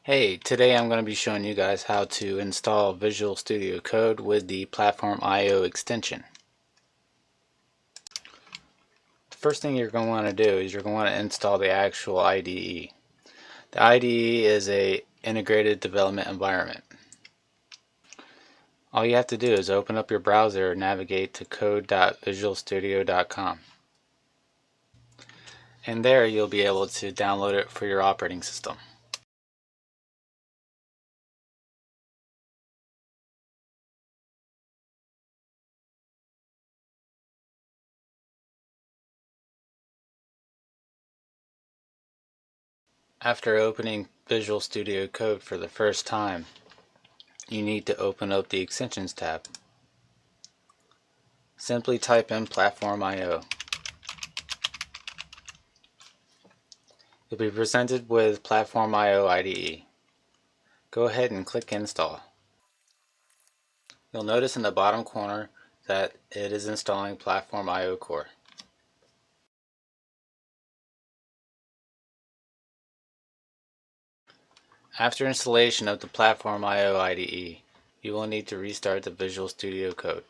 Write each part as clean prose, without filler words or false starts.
Hey, today I'm going to be showing you guys how to install Visual Studio Code with the PlatformIO extension. The first thing you're going to want to do is you're going to want to install the actual IDE. The IDE is a integrated development environment. All you have to do is open up your browser and navigate to code.visualstudio.com. And there you'll be able to download it for your operating system. After opening Visual Studio Code for the first time, you need to open up the Extensions tab. Simply type in PlatformIO. You'll be presented with PlatformIO IDE. Go ahead and click Install. You'll notice in the bottom corner that it is installing PlatformIO Core. After installation of the PlatformIO IDE, you will need to restart the Visual Studio Code.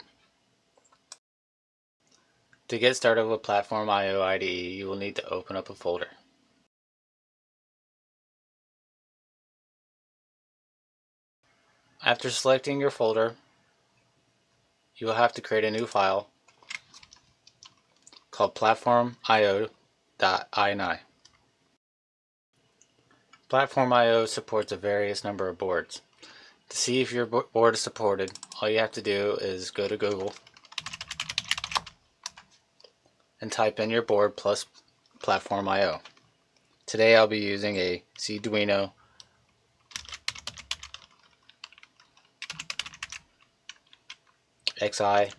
To get started with PlatformIO IDE, you will need to open up a folder. After selecting your folder, you will have to create a new file called platformio.ini. PlatformIO supports a various number of boards. To see if your board is supported, all you have to do is go to Google and type in your board plus PlatformIO. Today I'll be using a Arduino IDE.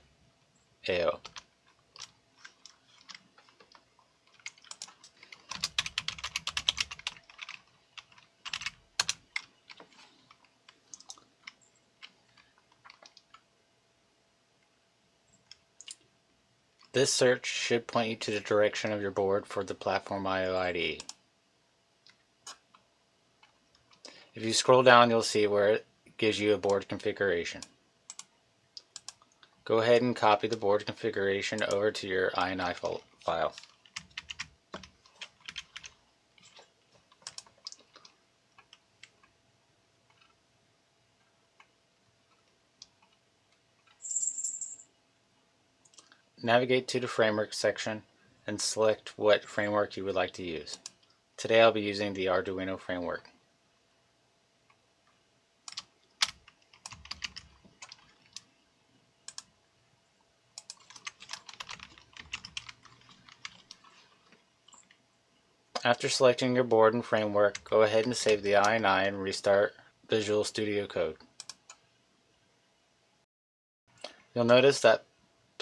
This search should point you to the direction of your board for the PlatformIO IDE. If you scroll down, you'll see where it gives you a board configuration. Go ahead and copy the board configuration over to your INI file. Navigate to the framework section and select what framework you would like to use. Today I'll be using the Arduino framework. After selecting your board and framework, go ahead and save the INI and restart Visual Studio Code. You'll notice that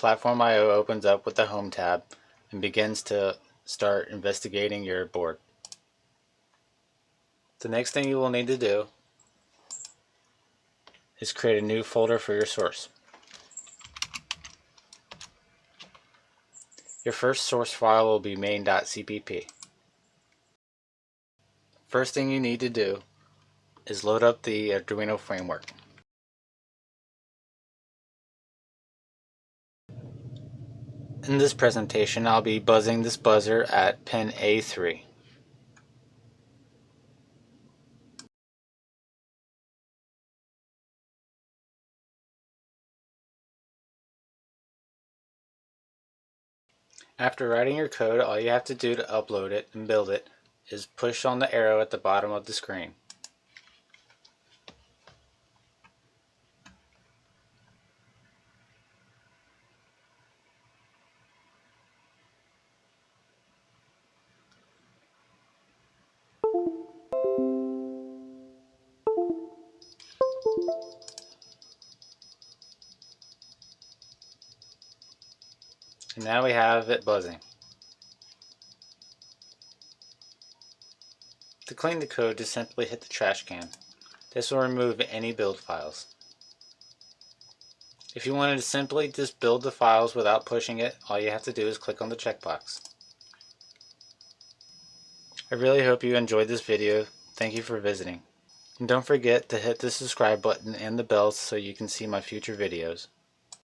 PlatformIO opens up with the Home tab and begins to start investigating your board. The next thing you will need to do is create a new folder for your source. Your first source file will be main.cpp. First thing you need to do is load up the Arduino framework. In this presentation, I'll be buzzing this buzzer at pin A3. After writing your code, all you have to do to upload it and build it is push on the arrow at the bottom of the screen. And now we have it buzzing. To clean the code, just simply hit the trash can. This will remove any build files. If you wanted to simply just build the files without pushing it, all you have to do is click on the checkbox. I really hope you enjoyed this video. Thank you for visiting. And don't forget to hit the subscribe button and the bell so you can see my future videos.